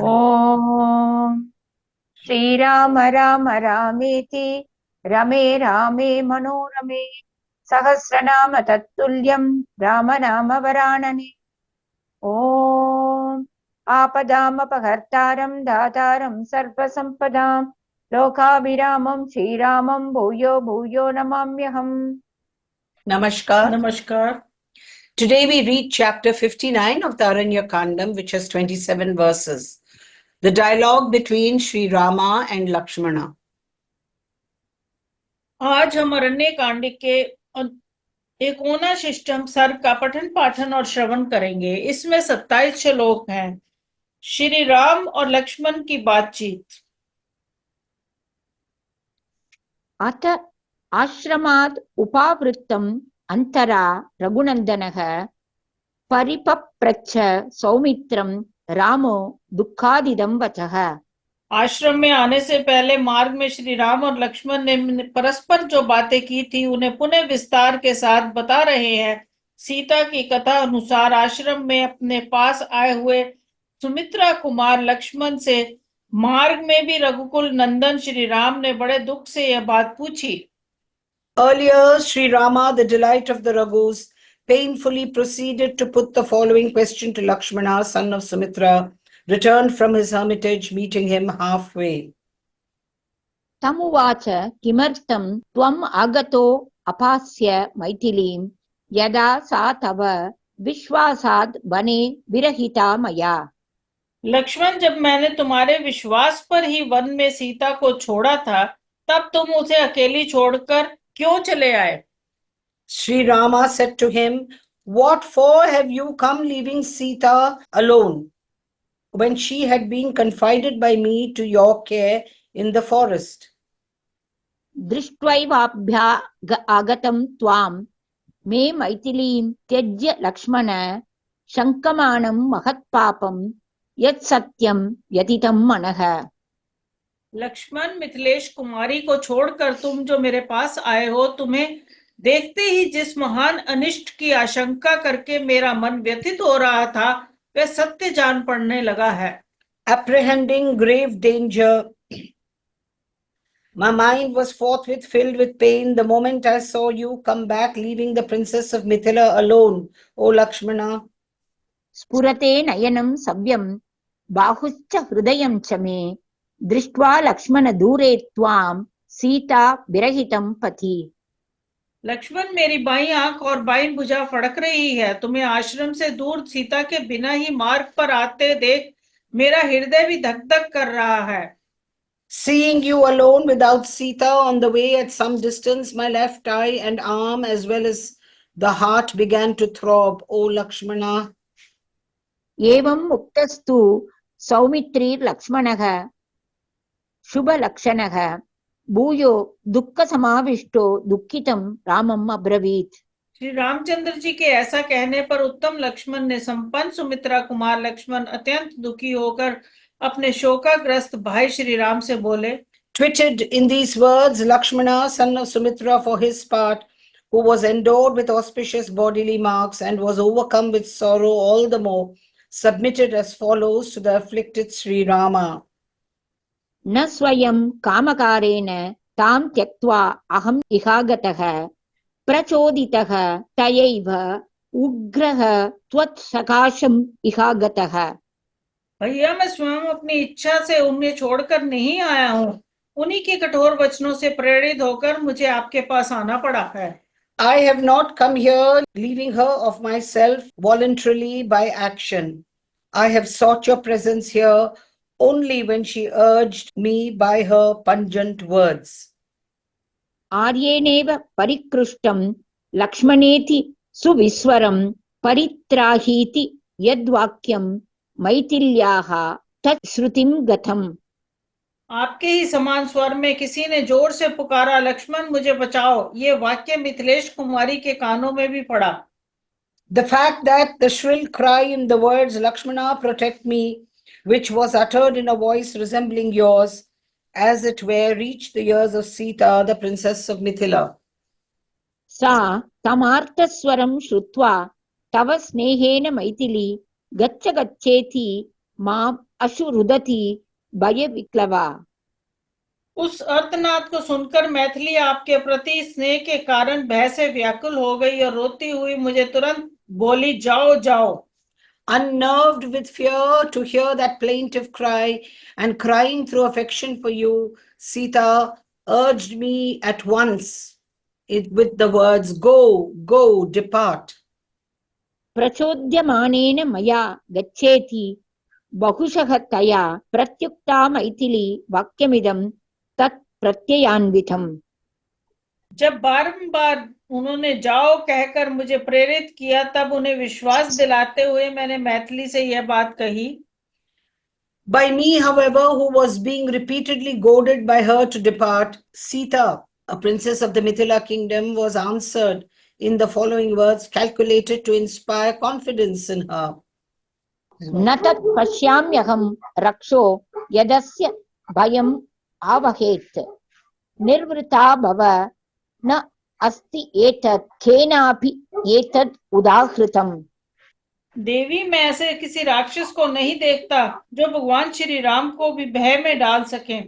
ओम श्रीराम राम रामेति रमे रामे मनोरमे सहस्रनाम तत्तुल्यं राम नाम वरानने। ओम आपदामपहर्तारं दातारं सर्वसंपदां लोकाभिरामं श्रीरामं भूयो भूयो नमाम्यहम्। Namaskar. Namaskar. Today we read chapter 59 of the Aranya Kandam, which has 27 verses. The dialogue between Sri Rama and Lakshmana. आज हम अरण्य कांड के एकोना शिष्टम सर्ग का पठन पाठन और श्रवण करेंगे। इसमें 27 श्लोक हैं। श्री राम और लक्ष्मण की बातचीत। अथ आश्रमात् उपावृत्तम् अंतरा रघुनंदनः परिपप्रच्छ सौमित्रं रामो दुःखादिदं वचः। आश्रम में आने से पहले मार्ग में श्री राम और लक्ष्मण ने परस्पर जो बातें की थी उन्हें पुनः विस्तार के साथ बता रहे हैं। सीता की कथा अनुसार आश्रम में अपने पास आए हुए सुमित्रा कुमार लक्ष्मण से मार्ग में भी रघुकुल नंदन श्री राम ने बड़े दुख से यह बात पूछी। Earlier, Sri Rama, the delight of the Raghus, painfully proceeded to put the following question to Lakshmana, son of Sumitra, returned from his hermitage, meeting him halfway. तमुवाच किमर्थं त्वम् आगतो अपास्य मैथिलीं यदा सा तव विश्वासाद् वने विरहिता मया। लक्ष्मण, जब मैंने तुम्हारे विश्वास पर ही वन में सीता को छोड़ा था, तब तुम उसे अकेली छोड़कर क्यों चले आए? Sri Rama said to him, "What for have you come leaving Sita alone, when she had been confided by me to your care in the forest?" दृष्ट्वैवाभ्या आगतं त्वां मे मैथिलीं त्यज्य लक्ष्मण शङ्कमानं महत्पापं यत्सत्यं व्यतीतं मनः। लक्ष्मण, मिथिलेश कुमारी को छोड़कर तुम जो मेरे पास आए हो, तुम्हें देखते ही जिस महान अनिष्ट की आशंका करके मेरा मन व्यथित हो रहा था, वह सत्य जान पड़ने लगा है। Apprehending grave danger, my mind was forthwith filled with pain the moment I saw you come back, leaving the princess of Mithila alone, O Lakshmana. स्फुरते नयनं सव्यं बाहुश्च हृदयं च मे दृष्ट्वा लक्ष्मण दूरे त्वां सीता विरहितं पथि। लक्ष्मण, मेरी बाईं आंख और बाईं भुजा फड़क रही है। तुम्हें आश्रम से दूर सीता के बिना ही मार्ग पर आते देख मेरा हृदय भी धक धक कर रहा है। Seeing you alone without Sita on the way at some distance, my left eye and arm as well as the heart began to throb, O Lakshmana. एवं मुक्तस्तु सौमित्रीर्लक्ष्मणः शुभलक्षणः भूयो दुःखसमाविष्टो दुःखितं रामम् अब्रवीत्। श्री रामचंद्र जी के ऐसा कहने पर उत्तम लक्ष्मण ने संपन्न सुमित्रा कुमार लक्ष्मण अत्यंत दुखी होकर अपने शोकाग्रस्त भाई श्री राम से बोले। Twitted in these words, Lakshmana, son of Sumitra, for his part, who was endowed with auspicious bodily marks and was overcome with sorrow all the more, submitted as follows to the afflicted Sri Rama. न स्वयं कामकारेण तां त्यक्त्वा अहम् इहागतः प्रचोदितः तयैव उग्रः त्वत्सकाशम् इहागतः। भैया, मैं स्वयं अपनी इच्छा से उन्हें छोड़कर नहीं आया हूँ। उन्हीं के कठोर वचनों से प्रेरित होकर मुझे आपके पास आना पड़ा है। I have not come here leaving her of myself voluntarily by action. I have sought your presence here only when she urged me by her pungent words. आर्येणेव परिकृष्टं लक्ष्मणेति सुविस्वरं परित्राहीति यद्वाक्यं मैथिल्याः तच्छ्रुतिं गतम्। आपके ही समान स्वर में किसी ने जोर से पुकारा, लक्ष्मण मुझे बचाओ। ये वाक्य मिथिलेश कुमारी के कानों में भी पड़ा। The fact that the shrill cry in the words Lakshmana protect me, which was uttered in a voice resembling yours, as it were, reached the ears of Sita, the princess of Mithila. सा तमार्तस्वरं श्रुत्वा तव स्नेहेन मैथिली गच्छ गच्छेति माम् अशुरुदति भय विक्लवा। उस अर्तनाद को सुनकर मैथिली आपके प्रति स्नेह के कारण भय से व्याकुल हो गई और रोती हुई मुझे तुरंत बोली, जाओ जाओ। Unnerved with fear to hear that plaintive cry and crying through affection for you, Sita urged me at once with the words, Go, go, depart. प्रचोद्यमानेन मया गच्छेति बहुशः तया प्रत्युक्ता मैथिली वाक्यमिदं तत् प्रत्ययान्वितम्। जब बारंबार उन्होंने जाओ कहकर मुझे प्रेरित किया, तब उन्हें विश्वास दिलाते हुए मैंने मैथिली से यह बात कही। By me, however, who was being repeatedly goaded by her to depart, Sita, a princess of the Mithila kingdom, was answered in the following words, calculated to inspire confidence in her. न तत् पश्याम्यहं रक्षो यदस्य भयम् आवहेत् निर्वृता भव न अस्ति एतत् केनापि एतत् उदाहृतम्। देवी, मैं ऐसे किसी राक्षस को नहीं देखता जो भगवान श्री राम को भी भय में डाल सके।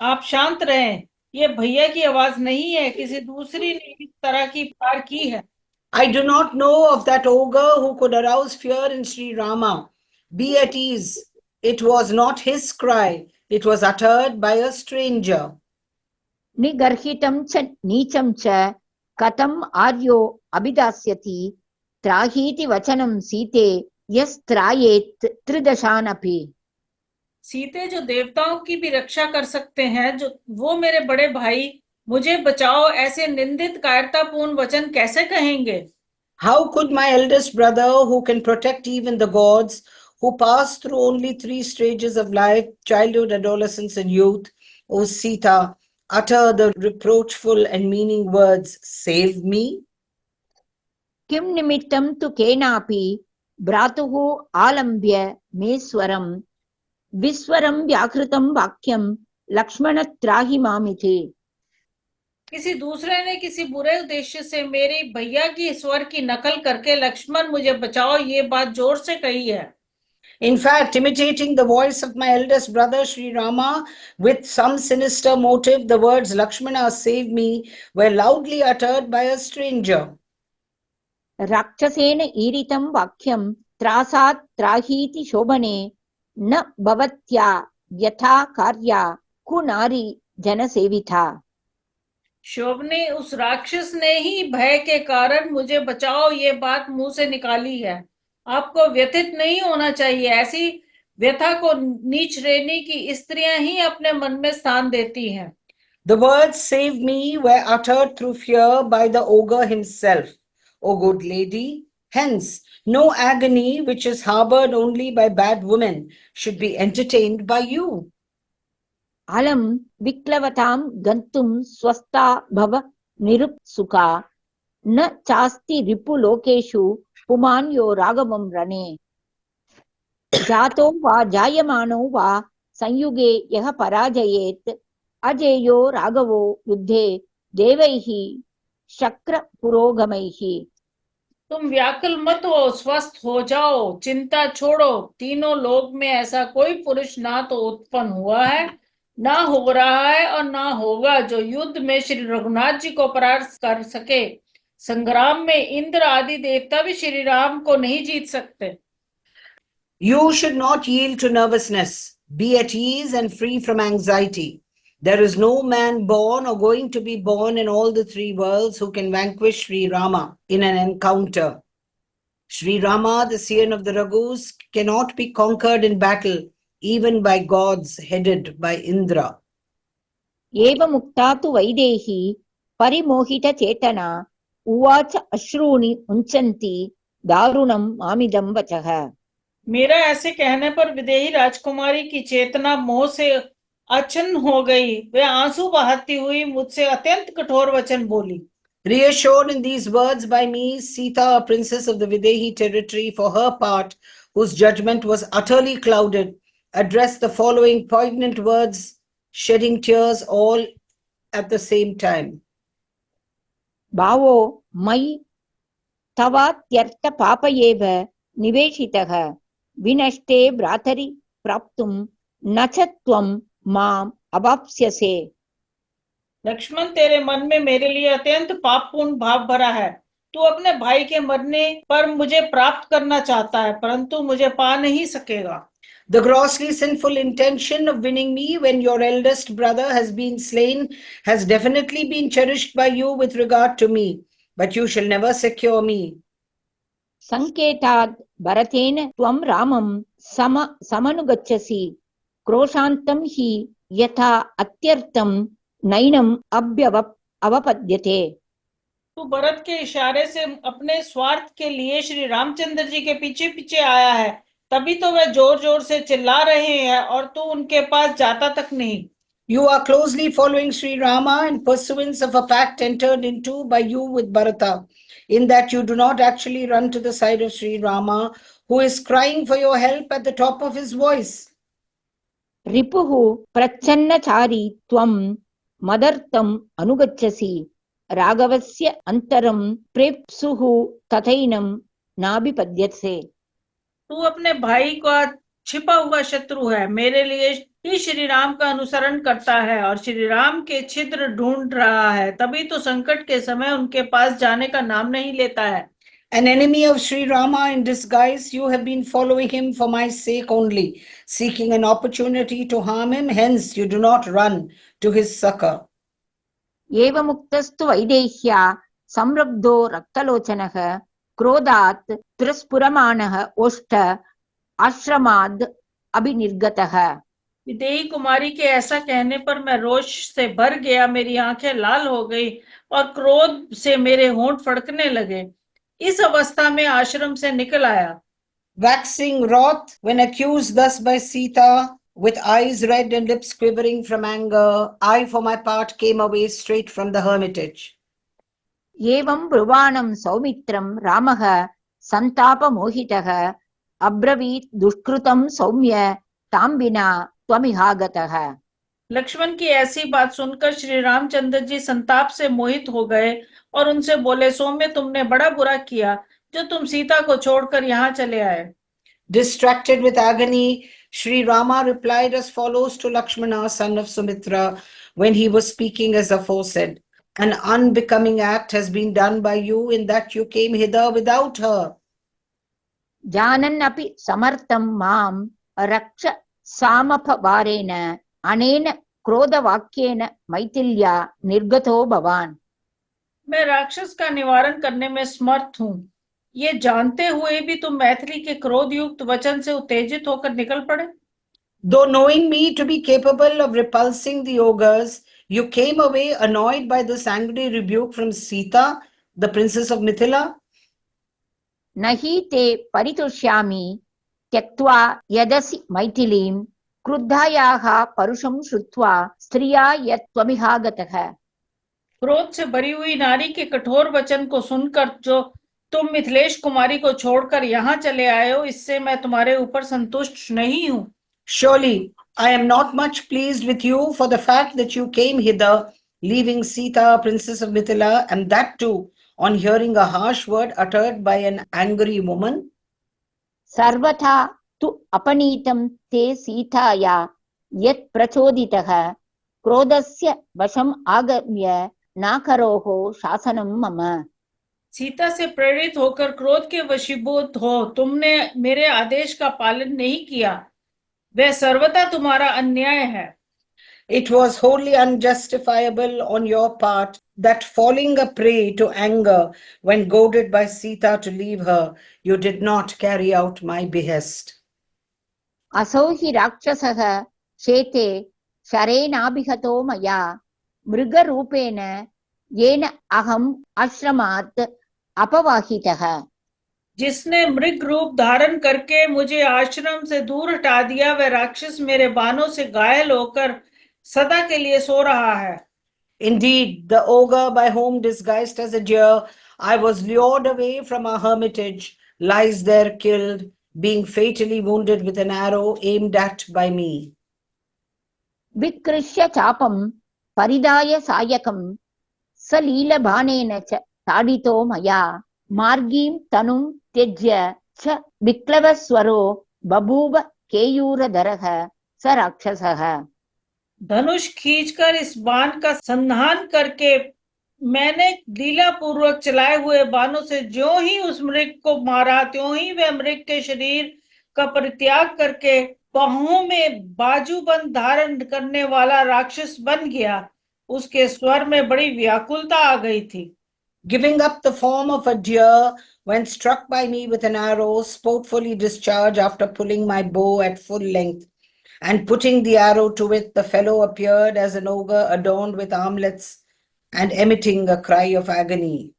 आप शांत रहें, ये भैया की आवाज नहीं है, किसी दूसरी ने इस तरह की पुकार की है। I do not know of that ogre who could arouse fear in Sri Rama. Be at ease. It was not his cry. It was uttered by a stranger. निगर्हितं च नीचं च कथम् आर्यो अभिदास्यति त्राहीति वचनं सीते यस्त्रायेत् त्रिदशानपि। सीते जो देवताओं की भी रक्षा कर सकते हैं, जो वो मेरे बड़े भाई मुझे बचाओ ऐसे निंदित कायरतापूर्ण वचन कैसे कहेंगे? How could my eldest brother, who can protect even the gods, who passed through only 3 stages of life, childhood, adolescence, and youth, O Sita, utter the reproachful and meaning words, save me? किं निमित्तं तु केनापि भ्रातुः आलम्ब्य मे स्वरं विस्वरं व्याकृतं वाक्यं लक्ष्मण त्राहि मामिति। किसी दूसरे ने किसी बुरे उद्देश्य से मेरे भैया की स्वर की नकल करके लक्ष्मण मुझे बचाओ ये बात जोर से कही है। In fact, imitating the voice of my eldest brother Sri Rama with some sinister motive, the words Lakshmana save me were loudly uttered by a stranger. राक्षसेन ईरितं वाक्यं त्रासात् त्राहीति शोभने न भवत्या व्यथा कार्या कुनारी जनसेविता। शोभने, उस राक्षस ने ही भय के कारण मुझे बचाओ ये बात मुंह से निकाली है। आपको व्यथित नहीं होना चाहिए, ऐसी व्यथा को नीच श्रेणी की स्त्रियां ही अपने मन में स्थान देती हैं। The words save me were uttered through fear by the ogre himself. O good lady, hence no agony which is harbored only by bad women should be entertained by you. अलम विक्लवतां गन्तुं स्वस्था भव निरुत्सुका न चास्ति रिपुलोकेषु पुमान्यो राघवं रणे। जातो वा जायमानो वा संयुगे यः पराजयेत् अजेयो राघवो युद्धे देवैः शक्र पुरोगमैः। तुम व्याकुल मत हो, स्वस्थ हो जाओ, चिंता छोड़ो। तीनों लोक में ऐसा कोई पुरुष ना तो उत्पन्न हुआ है, ना हो रहा है और ना होगा जो युद्ध में श्री रघुनाथ जी को परास्त कर सके। संग्राम में इंद्र आदि देवता भी श्री राम को नहीं जीत सकते। You should not yield to nervousness. Be at ease and free from anxiety. There is no man born or going to be born in all the 3 worlds who can vanquish Sri Rama in an encounter. Sri Rama, the scion of the Raghus, cannot be conquered in battle, even by gods headed by Indra. एवमुक्ता तु वैदेही परिमोहितचेतना उवाच अश्रूणि उञ्चन्ति दारुणं मामिदं वचः। मेरा ऐसे कहने पर विदेही राजकुमारी की चेतना मोह से अचन्न हो गई। वे आंसू बहाती हुई मुझसे अत्यंत कठोर वचन बोली। Reassured in these words by me, Sita, a princess of the Videhi territory, for her part, whose judgment was utterly clouded, addressed the following poignant words, shedding tears all at the same time. भावो मयि तवात्यर्थ पापयेव निवेशितः विनष्टे भ्रातरि प्राप्तुं न च त्वं माम् अवाप्स्यसे। लक्ष्मण, तेरे मन में मेरे लिए अत्यंत पापपूर्ण भाव भरा है। तू अपने भाई के मरने पर मुझे प्राप्त करना चाहता है, परंतु मुझे पा नहीं सकेगा। The grossly sinful intention of winning me when your eldest brother has been slain has definitely been cherished by you with regard to me, but you shall never secure me. संकेताद् भरतेन त्वं रामं समनुगच्छसि, क्रोशान्तं हि यथा अत्यर्थं नैनम् अवपद्यते। तू भरत के इशारे से अपने स्वार्थ के लिए श्री रामचंद्र जी के पीछे पीछे आया है, तभी तो वे जोर जोर से चिल्ला रहे हैं और तू उनके पास जाता तक नहीं। You are closely following Sri Rama in pursuance of a pact entered into by you with Bharata, in that you do not actually run to the side of Sri Rama, who is crying for your help at the top of his voice. रिपुः प्रच्छन्नचारी त्वं मदर्थम् अनुगच्छसि, राघवस्य अंतरं प्रेप्सुः तथैनं नाभिपद्यसे। तू अपने भाई का छिपा हुआ शत्रु है, मेरे लिए ही श्री राम का अनुसरण करता है और श्री राम के छिद्र ढूंढ रहा है, तभी तो संकट के समय उनके पास जाने का नाम नहीं लेता है। An enemy of Sri Rama in disguise, you have been following him for my sake only, seeking an opportunity to harm him, hence you do not run to his succor. एवमुक्तस्तु वैदेह्या संरब्धो रक्तलोचनः, क्रोधात् त्रिस्फुरमाणः ओष्ठ आश्रमाद् अभिनिर्गतः। विदेही कुमारी के ऐसा कहने पर मैं रोष से भर गया, मेरी आंखें लाल हो गई और क्रोध से मेरे होंठ फड़कने लगे। इस अवस्था में आश्रम से निकल आया। Waxing wroth when accused thus by Sita, with eyes red and lips quivering from anger, I for my part came away straight from the hermitage. एवं ब्रुवाणं सौमित्रं रामः संतापमोहितः अब्रवीत् दुष्कृतं सौम्य तां विना त्वमिहागतः। लक्ष्मण की ऐसी बात सुनकर श्री रामचंद्र जी संताप से मोहित हो गए और उनसे बोले, सौम्य, तुमने बड़ा बुरा किया जो तुम सीता को छोड़कर यहाँ चले आए। Distracted with agony, Sri Rama replied as follows to Lakshmana, son of Sumitra, when he was speaking as aforesaid. An unbecoming act has been done by you in that you came hither without her. जानन्नपि समर्थं मां रक्ष सामपवारेण अनेन क्रोधवाक्येन मैथिल्या निर्गतो भवान्। मैं राक्षस का निवारण करने में समर्थ हूँ, ये जानते हुए भी तुम मैथिली के क्रोध युक्त वचन से उत्तेजित होकर निकल पड़े। Though knowing me to be capable of repulsing the ogres, you came away annoyed by this angry rebuke from Sita, the princess of Mithila. नहि ते परितुष्यामि त्यक्त्वा यदसि मैथिलीं, क्रुद्धायाः परुषं श्रुत्वा स्त्रिया यत् त्वमिहागतः। क्रोध से भरी हुई नारी के कठोर वचन को सुनकर जो तुम मिथिलेश कुमारी को छोड़कर यहाँ चले आए हो, इससे मैं तुम्हारे ऊपर संतुष्ट नहीं हूँ। Surely I am not much pleased with you for the fact that you came hither, leaving Sita, princess of Mithila, and that too on hearing a harsh word uttered by an angry woman. सर्वथा तु अपनीतं ते सीताया यत् प्रचोदितः, क्रोधस्य वशम् आगम्य नाकरोः शासनं मम। सीता से प्रेरित होकर क्रोध के वशीभूत हो तुमने मेरे आदेश का पालन नहीं किया, वह सर्वथा तुम्हारा अन्याय है। It was wholly unjustifiable on your part that falling a prey to anger when goaded by Sita to leave her, you did not carry out my behest. असौ हि राक्षसः शेते शरेणाभिहतो मया, मृगरूपेण येन अहम् आश्रमात् अपवाहितः। जिसने मृग रूप धारण करके मुझे आश्रम से दूर हटा दिया, वह राक्षस मेरे बाणों से घायल होकर सदा के लिए सो रहा है। Indeed, the ogre by whom disguised as a deer I was lured away from our hermitage lies there killed, being fatally wounded with an arrow aimed at by me. विकृष्य चापं परिधाय सायकं सलीलबाणेन च ताडितो मया, मार्गीं तनुं त्यज्य च विक्लवस्वरो बभूव केयूरधरः स राक्षसः। धनुष खींचकर इस बाण का संधान करके मैंने लीला पूर्वक चलाए हुए बाणों से ज्यों ही उस मृग को मारा, त्यों ही वह मृग के शरीर का परित्याग करके बाहों में बाजूबंद धारण करने वाला राक्षस बन गया। उसके स्वर में बड़ी व्याकुलता आ गई थी। Giving up the form of a deer, when struck by me with an arrow, sportfully discharged after pulling my bow at full length, and putting the arrow to it, the fellow appeared as an ogre adorned with armlets and emitting a cry of agony.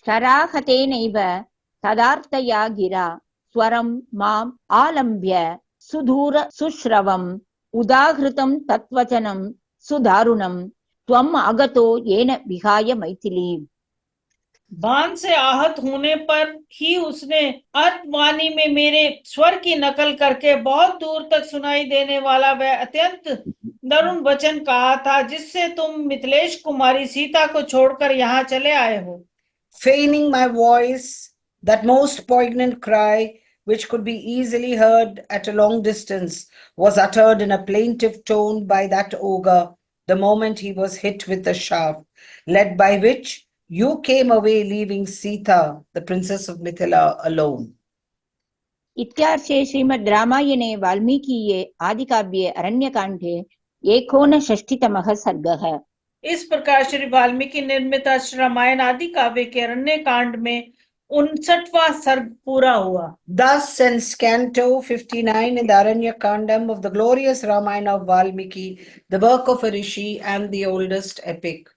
शराहतेनैव तदार्तया गिरा स्वरं माम् आलम्ब्य सुदूर सुश्रवम् उदाहृतं तत्वचनं सुदारुणं त्वम् अगतो येन विहाय मैथिली। बाण से आहत होने पर ही उसने अर्धवाणी में मेरे स्वर की नकल करके बहुत दूर तक सुनाई देने वाला वह अत्यंत दारुण वचन कहा था, जिससे तुम मिथिलेश कुमारी सीता को छोड़कर यहाँ चले आए हो। Feigning my voice, that most poignant cry, which could be easily heard at a long distance, was uttered in a plaintive tone by that ogre the moment he was hit with the shaft, led by which you came away, leaving Sita, the princess of Mithila, alone. इत्यार्षे श्रीमद् रामायणे वाल्मीकिये आदिकाव्ये अरण्यकाण्डे 59तमः सर्गः। इस प्रकार श्री वाल्मीकि निर्मित रामायण आदि काव्य के अरण्य कांड में 59वां सर्ग पूरा हुआ। Thus ends Canto 59 in the Aranyakandam of the glorious Ramayana of Valmiki, the work of a rishi and the oldest epic.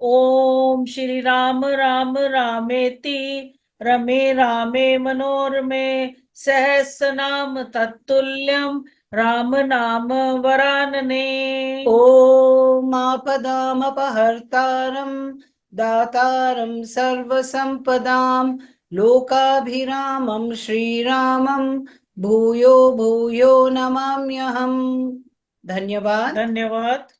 ओम श्री राम राम रामेति रमे रामे मनोरमे सहस्रनाम तत्तुल्यम राम नाम वरानने। Om Apadam Apahartaram Dataram Sarvasampadam Lokabhiramam Shri Ramam Bhuyo Bhuyo Namamyaham. Dhanyavad. धन्यवाद।